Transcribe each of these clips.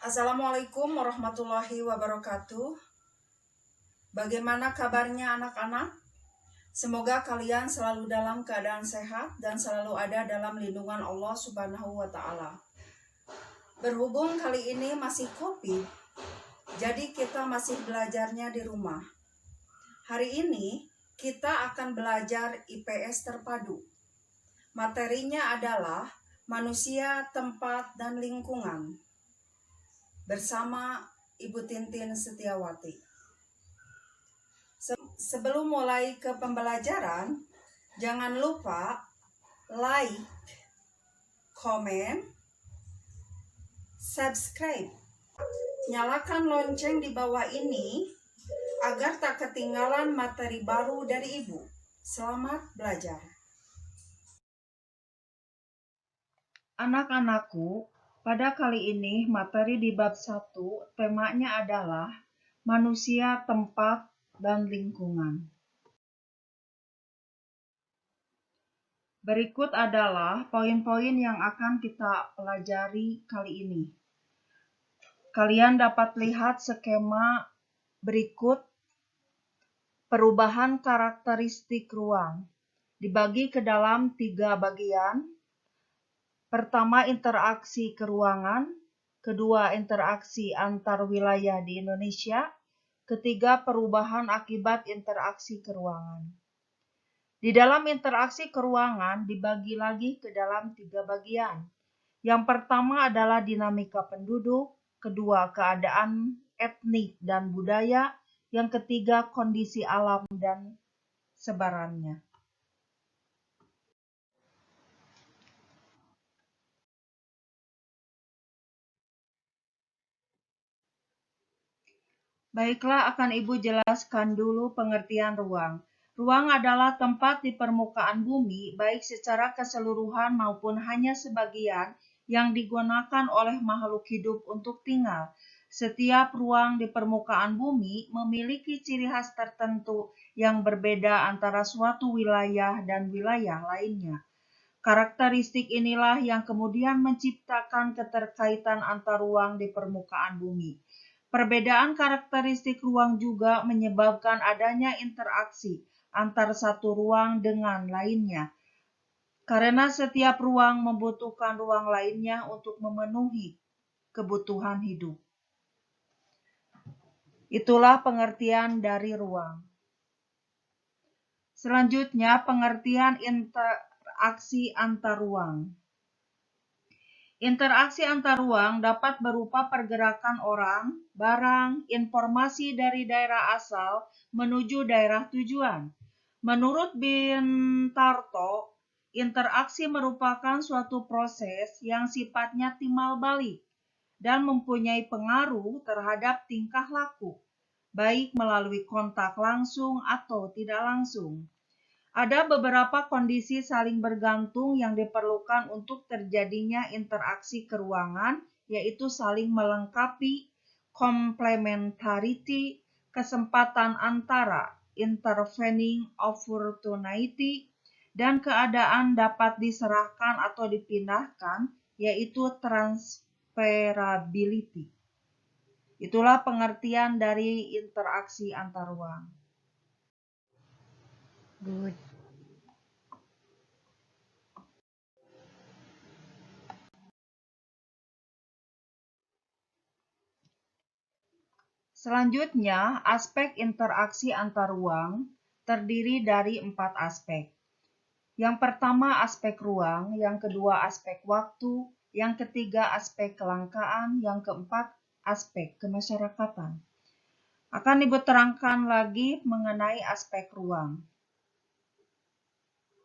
Assalamualaikum warahmatullahi wabarakatuh. Bagaimana kabarnya anak-anak? Semoga kalian selalu dalam keadaan sehat dan selalu ada dalam lindungan Allah Subhanahu wa Ta'ala. Berhubung kali ini masih COVID, jadi kita masih belajarnya di rumah. Hari ini kita akan belajar IPS terpadu. Materinya adalah manusia, tempat, dan lingkungan. Bersama Ibu Tintin Setiawati. Sebelum mulai ke pembelajaran, jangan lupa like, komen, subscribe. Nyalakan lonceng di bawah ini agar tak ketinggalan materi baru dari Ibu. Selamat belajar. Anak-anakku, pada kali ini materi di bab 1 temanya adalah manusia, tempat, dan lingkungan. Berikut adalah poin-poin yang akan kita pelajari kali ini. Kalian dapat lihat skema berikut. Perubahan karakteristik ruang dibagi ke dalam 3 bagian. Pertama, interaksi keruangan. Kedua, interaksi antar wilayah di Indonesia. Ketiga, perubahan akibat interaksi keruangan. Di dalam interaksi keruangan dibagi lagi ke dalam 3 bagian. Yang pertama adalah dinamika penduduk, kedua keadaan etnik dan budaya, yang ketiga kondisi alam dan sebarannya. Baiklah, akan Ibu jelaskan dulu pengertian ruang. Ruang adalah tempat di permukaan bumi, baik secara keseluruhan maupun hanya sebagian, yang digunakan oleh makhluk hidup untuk tinggal. Setiap ruang di permukaan bumi memiliki ciri khas tertentu yang berbeda antara suatu wilayah dan wilayah lainnya. Karakteristik inilah yang kemudian menciptakan keterkaitan antar ruang di permukaan bumi. Perbedaan karakteristik ruang juga menyebabkan adanya interaksi antar satu ruang dengan lainnya, karena setiap ruang membutuhkan ruang lainnya untuk memenuhi kebutuhan hidup. Itulah pengertian dari ruang. Selanjutnya, pengertian interaksi antar ruang. Interaksi antar ruang dapat berupa pergerakan orang, barang, informasi dari daerah asal menuju daerah tujuan. Menurut Bintarto, interaksi merupakan suatu proses yang sifatnya timbal balik dan mempunyai pengaruh terhadap tingkah laku, baik melalui kontak langsung atau tidak langsung. Ada beberapa kondisi saling bergantung yang diperlukan untuk terjadinya interaksi keruangan, yaitu saling melengkapi, complementarity, kesempatan antara, intervening opportunity, dan keadaan dapat diserahkan atau dipindahkan, yaitu transferability. Itulah pengertian dari interaksi antar ruang. Good. Selanjutnya, aspek interaksi antar ruang terdiri dari 4 aspek. Yang pertama aspek ruang, yang kedua aspek waktu, yang ketiga aspek kelangkaan, yang keempat aspek kemasyarakatan. Akan Ibu terangkan lagi mengenai aspek ruang.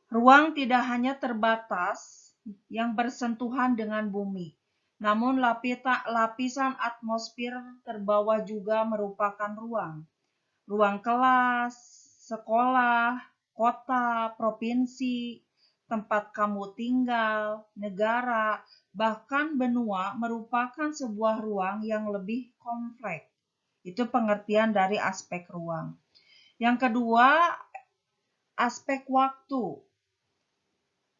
Ruang tidak hanya terbatas yang bersentuhan dengan bumi, namun lapisan atmosfer terbawah juga merupakan ruang. Ruang kelas, sekolah, kota, provinsi, tempat kamu tinggal, negara, bahkan benua merupakan sebuah ruang yang lebih kompleks. Itu pengertian dari aspek ruang. Yang kedua, aspek waktu.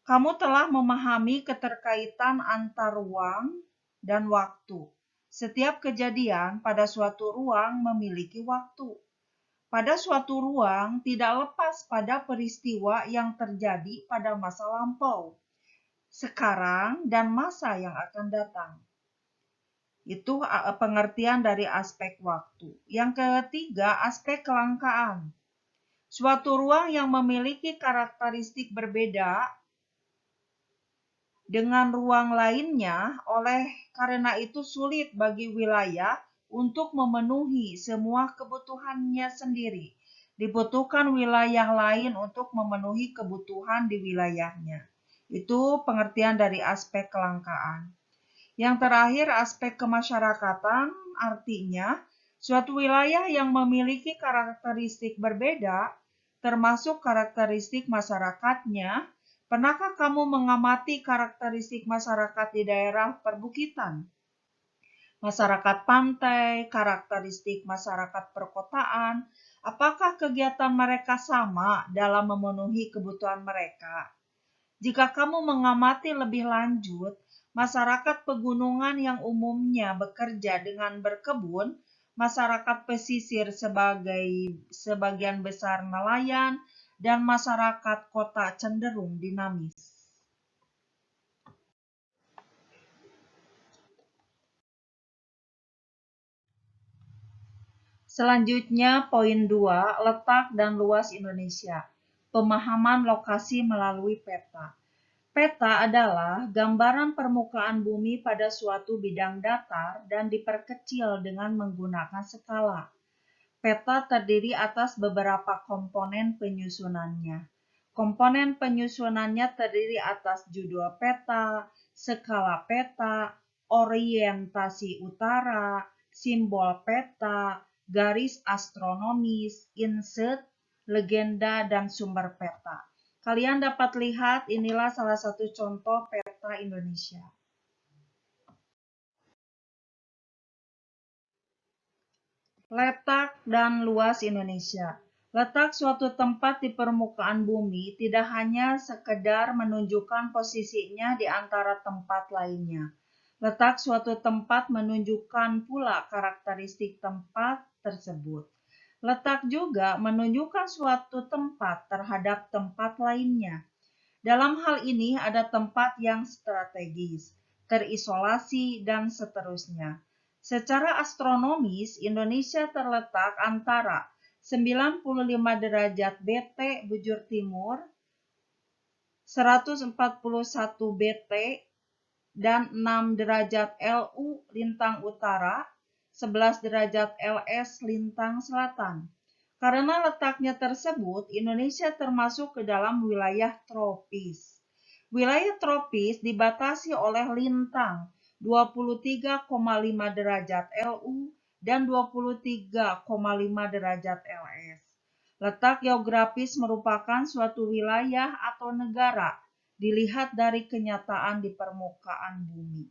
Kamu telah memahami keterkaitan antar ruang dan waktu. Setiap kejadian pada suatu ruang memiliki waktu. Pada suatu ruang tidak lepas pada peristiwa yang terjadi pada masa lampau, sekarang, dan masa yang akan datang. Itu pengertian dari aspek waktu. Yang ketiga, aspek kelangkaan. Suatu ruang yang memiliki karakteristik berbeda dengan ruang lainnya, oleh karena itu sulit bagi wilayah untuk memenuhi semua kebutuhannya sendiri. Dibutuhkan wilayah lain untuk memenuhi kebutuhan di wilayahnya. Itu pengertian dari aspek kelangkaan. Yang terakhir, aspek kemasyarakatan, artinya suatu wilayah yang memiliki karakteristik berbeda, termasuk karakteristik masyarakatnya. Pernahkah kamu mengamati karakteristik masyarakat di daerah perbukitan? Masyarakat pantai, karakteristik masyarakat perkotaan, apakah kegiatan mereka sama dalam memenuhi kebutuhan mereka? Jika kamu mengamati lebih lanjut, masyarakat pegunungan yang umumnya bekerja dengan berkebun, masyarakat pesisir sebagian besar nelayan, dan masyarakat kota cenderung dinamis. Selanjutnya, poin 2, letak dan luas Indonesia. Pemahaman lokasi melalui peta. Peta adalah gambaran permukaan bumi pada suatu bidang datar dan diperkecil dengan menggunakan skala. Peta terdiri atas beberapa komponen penyusunannya. Komponen penyusunannya terdiri atas judul peta, skala peta, orientasi utara, simbol peta, garis astronomis, inset, legenda, dan sumber peta. Kalian dapat lihat inilah salah satu contoh peta Indonesia. Letak dan luas Indonesia. Letak suatu tempat di permukaan bumi tidak hanya sekedar menunjukkan posisinya di antara tempat lainnya. Letak suatu tempat menunjukkan pula karakteristik tempat tersebut. Letak juga menunjukkan suatu tempat terhadap tempat lainnya. Dalam hal ini ada tempat yang strategis, terisolasi, dan seterusnya. Secara astronomis, Indonesia terletak antara 95 derajat BT bujur timur, 141 BT, dan 6 derajat LU lintang utara, 11 derajat LS lintang selatan. Karena letaknya tersebut, Indonesia termasuk ke dalam wilayah tropis. Wilayah tropis dibatasi oleh lintang 23,5 derajat LU dan 23,5 derajat LS. Letak geografis merupakan suatu wilayah atau negara dilihat dari kenyataan di permukaan bumi.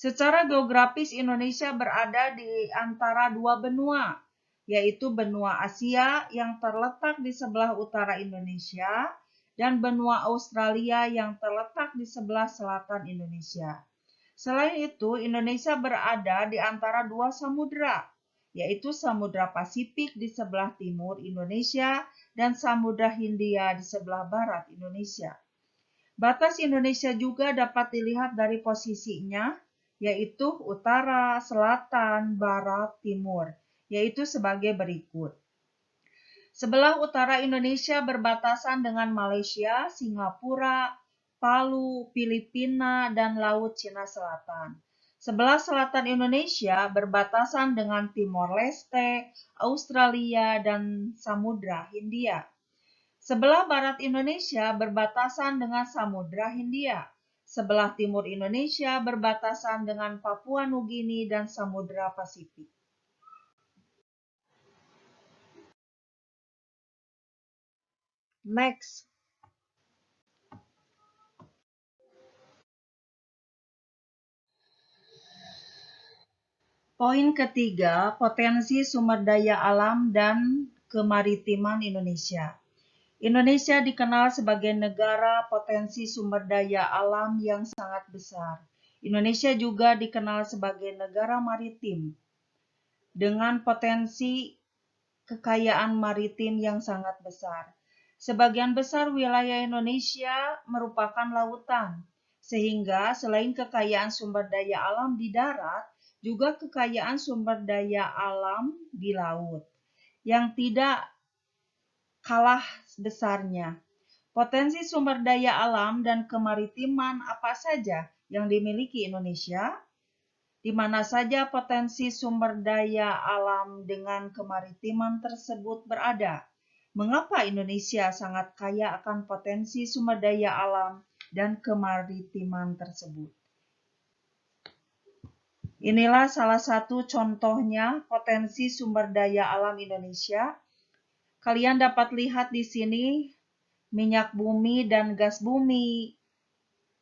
Secara geografis Indonesia berada di antara dua benua, yaitu benua Asia yang terletak di sebelah utara Indonesia dan benua Australia yang terletak di sebelah selatan Indonesia. Selain itu, Indonesia berada di antara dua samudra, yaitu Samudra Pasifik di sebelah timur Indonesia dan Samudra Hindia di sebelah barat Indonesia. Batas Indonesia juga dapat dilihat dari posisinya, yaitu utara, selatan, barat, timur, yaitu sebagai berikut. Sebelah utara Indonesia berbatasan dengan Malaysia, Singapura, Palu, Filipina, dan Laut Cina Selatan. Sebelah selatan Indonesia berbatasan dengan Timor Leste, Australia, dan Samudra Hindia. Sebelah barat Indonesia berbatasan dengan Samudra Hindia. Sebelah timur Indonesia berbatasan dengan Papua Nugini dan Samudra Pasifik. Next. Poin ketiga, potensi sumber daya alam dan kemaritiman Indonesia. Indonesia dikenal sebagai negara potensi sumber daya alam yang sangat besar. Indonesia juga dikenal sebagai negara maritim dengan potensi kekayaan maritim yang sangat besar. Sebagian besar wilayah Indonesia merupakan lautan, sehingga selain kekayaan sumber daya alam di darat, juga kekayaan sumber daya alam di laut yang tidak kalah besarnya. Potensi sumber daya alam dan kemaritiman apa saja yang dimiliki Indonesia? Di mana saja potensi sumber daya alam dengan kemaritiman tersebut berada? Mengapa Indonesia sangat kaya akan potensi sumber daya alam dan kemaritiman tersebut? Inilah salah satu contohnya potensi sumber daya alam Indonesia. Kalian dapat lihat di sini minyak bumi dan gas bumi,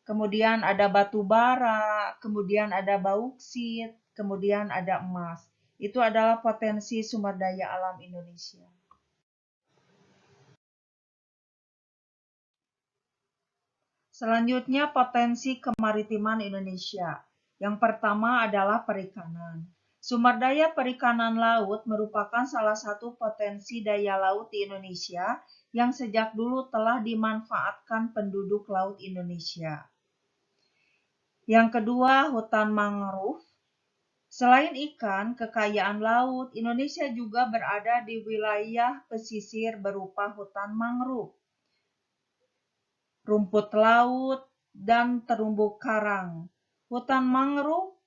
kemudian ada batu bara, kemudian ada bauksit, kemudian ada emas. Itu adalah potensi sumber daya alam Indonesia. Selanjutnya, potensi kemaritiman Indonesia. Yang pertama adalah perikanan. Sumber daya perikanan laut merupakan salah satu potensi daya laut di Indonesia yang sejak dulu telah dimanfaatkan penduduk laut Indonesia. Yang kedua, hutan mangrove. Selain ikan, kekayaan laut, Indonesia juga berada di wilayah pesisir berupa hutan mangrove, rumput laut, dan terumbu karang. Hutan mangrove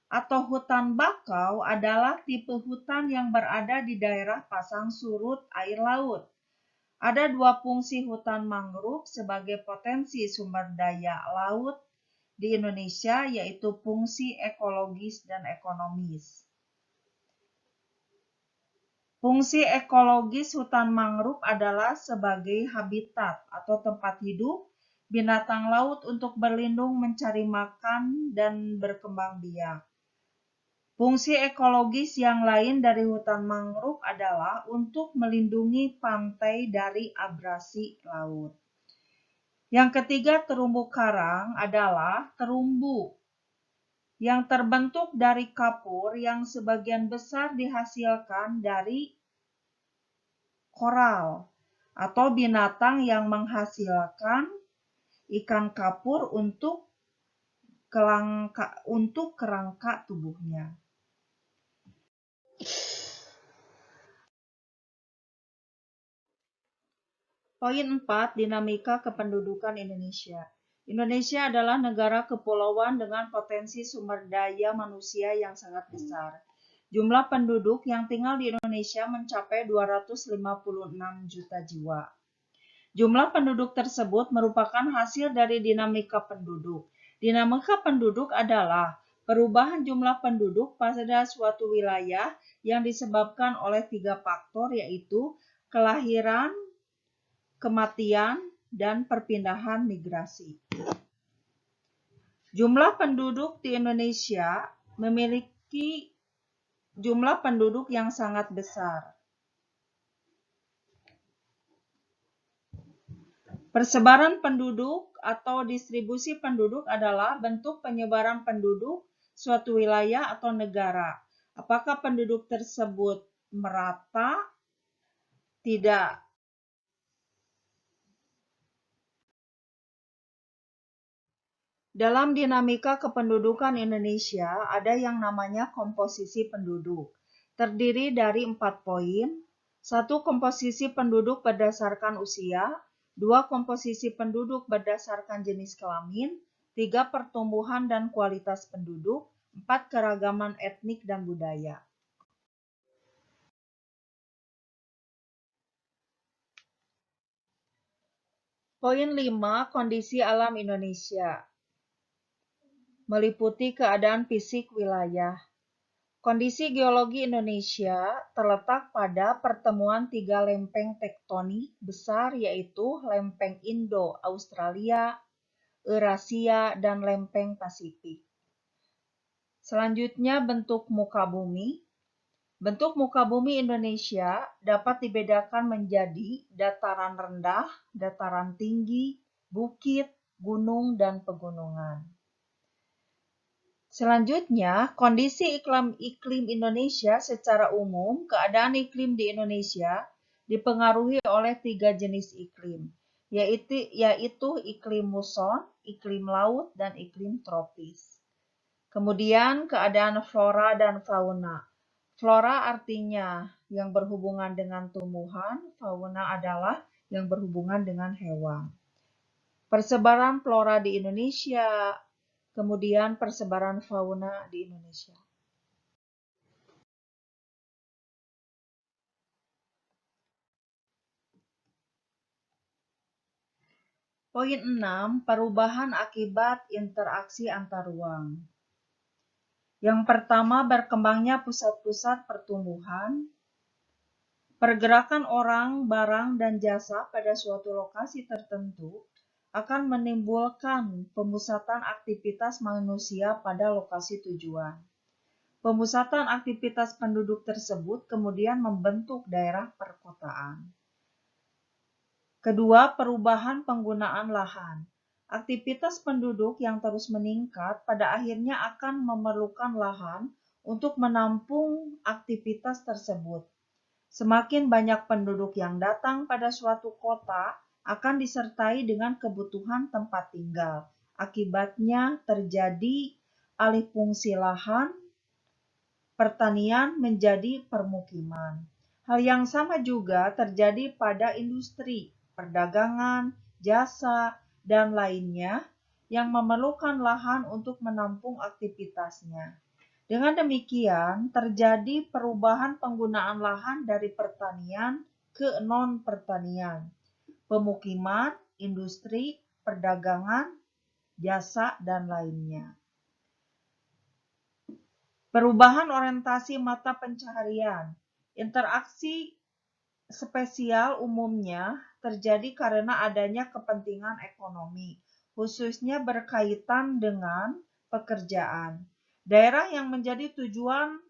atau hutan bakau adalah tipe hutan yang berada di daerah pasang surut air laut. Ada dua fungsi hutan mangrove sebagai potensi sumber daya laut di Indonesia, yaitu fungsi ekologis dan ekonomis. Fungsi ekologis hutan mangrove adalah sebagai habitat atau tempat hidup binatang laut untuk berlindung, mencari makan, dan berkembang biak. Fungsi ekologis yang lain dari hutan mangrove adalah untuk melindungi pantai dari abrasi laut. Yang ketiga, terumbu karang adalah terumbu yang terbentuk dari kapur yang sebagian besar dihasilkan dari koral atau binatang yang menghasilkan ikan kapur untuk kerangka tubuhnya. Poin 4, dinamika kependudukan Indonesia. Indonesia adalah negara kepulauan dengan potensi sumber daya manusia yang sangat besar. Jumlah penduduk yang tinggal di Indonesia mencapai 256 juta jiwa. Jumlah penduduk tersebut merupakan hasil dari dinamika penduduk. Dinamika penduduk adalah perubahan jumlah penduduk pada suatu wilayah yang disebabkan oleh 3 faktor, yaitu kelahiran, kematian, dan perpindahan migrasi. Jumlah penduduk di Indonesia memiliki jumlah penduduk yang sangat besar. Persebaran penduduk atau distribusi penduduk adalah bentuk penyebaran penduduk suatu wilayah atau negara. Apakah penduduk tersebut merata? Tidak. Dalam dinamika kependudukan Indonesia, ada yang namanya komposisi penduduk. Terdiri dari 4 poin. 1. Komposisi penduduk berdasarkan usia. 2. Komposisi penduduk berdasarkan jenis kelamin. 3. Pertumbuhan dan kualitas penduduk. 4. Keragaman etnik dan budaya. Poin 5. Kondisi alam Indonesia. Meliputi keadaan fisik wilayah. Kondisi geologi Indonesia terletak pada pertemuan 3 lempeng tektonik besar, yaitu lempeng Indo-Australia, Eurasia, dan lempeng Pasifik. Selanjutnya, bentuk muka bumi. Bentuk muka bumi Indonesia dapat dibedakan menjadi dataran rendah, dataran tinggi, bukit, gunung, dan pegunungan. Selanjutnya, kondisi iklim Indonesia secara umum, keadaan iklim di Indonesia dipengaruhi oleh 3 jenis iklim, yaitu iklim muson, iklim laut, dan iklim tropis. Kemudian, keadaan flora dan fauna. Flora artinya yang berhubungan dengan tumbuhan, fauna adalah yang berhubungan dengan hewan. Persebaran flora di Indonesia, kemudian persebaran fauna di Indonesia. Poin 6, perubahan akibat interaksi antar ruang. Yang pertama, berkembangnya pusat-pusat pertumbuhan. Pergerakan orang, barang, dan jasa pada suatu lokasi tertentu akan menimbulkan pemusatan aktivitas manusia pada lokasi tujuan. Pemusatan aktivitas penduduk tersebut kemudian membentuk daerah perkotaan. Kedua, perubahan penggunaan lahan. Aktivitas penduduk yang terus meningkat pada akhirnya akan memerlukan lahan untuk menampung aktivitas tersebut. Semakin banyak penduduk yang datang pada suatu kota akan disertai dengan kebutuhan tempat tinggal. Akibatnya terjadi alih fungsi lahan pertanian menjadi permukiman. Hal yang sama juga terjadi pada industri, perdagangan, jasa, dan lainnya yang memerlukan lahan untuk menampung aktivitasnya. Dengan demikian, terjadi perubahan penggunaan lahan dari pertanian ke non-pertanian, pemukiman, industri, perdagangan, jasa, dan lainnya. Perubahan orientasi mata pencaharian. Interaksi spesial umumnya terjadi karena adanya kepentingan ekonomi, khususnya berkaitan dengan pekerjaan. Daerah yang menjadi tujuan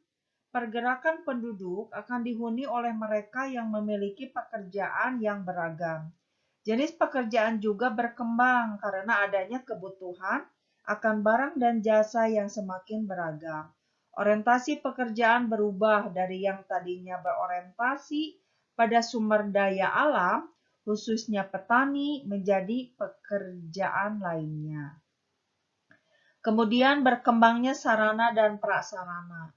pergerakan penduduk akan dihuni oleh mereka yang memiliki pekerjaan yang beragam. Jenis pekerjaan juga berkembang karena adanya kebutuhan akan barang dan jasa yang semakin beragam. Orientasi pekerjaan berubah dari yang tadinya berorientasi pada sumber daya alam, khususnya petani, menjadi pekerjaan lainnya. Kemudian berkembangnya sarana dan prasarana.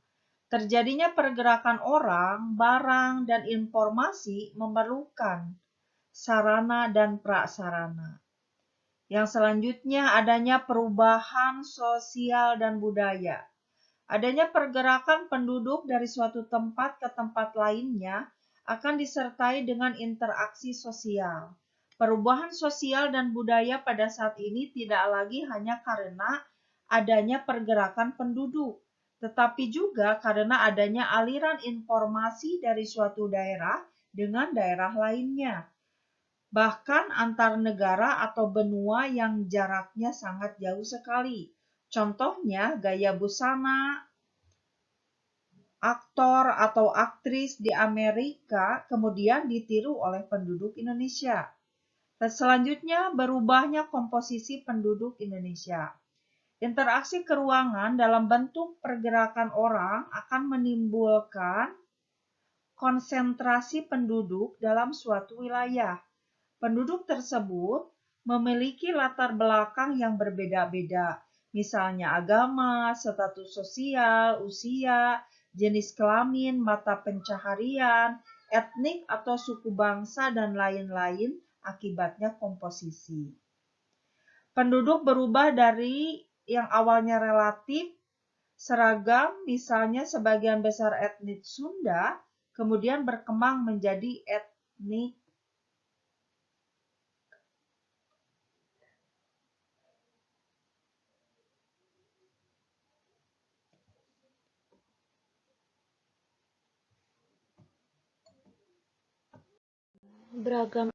Terjadinya pergerakan orang, barang, dan informasi memerlukan sarana dan prasarana. Yang selanjutnya adanya perubahan sosial dan budaya. Adanya pergerakan penduduk dari suatu tempat ke tempat lainnya akan disertai dengan interaksi sosial. Perubahan sosial dan budaya pada saat ini tidak lagi hanya karena adanya pergerakan penduduk, tetapi juga karena adanya aliran informasi dari suatu daerah dengan daerah lainnya, bahkan antar negara atau benua yang jaraknya sangat jauh sekali. Contohnya gaya busana aktor atau aktris di Amerika kemudian ditiru oleh penduduk Indonesia. Dan selanjutnya berubahnya komposisi penduduk Indonesia. Interaksi keruangan dalam bentuk pergerakan orang akan menimbulkan konsentrasi penduduk dalam suatu wilayah. Penduduk tersebut memiliki latar belakang yang berbeda-beda, misalnya agama, status sosial, usia, jenis kelamin, mata pencaharian, etnik atau suku bangsa, dan lain-lain akibatnya komposisi. Penduduk berubah dari yang awalnya relatif seragam, misalnya sebagian besar etnis Sunda, kemudian berkembang menjadi etnik beragam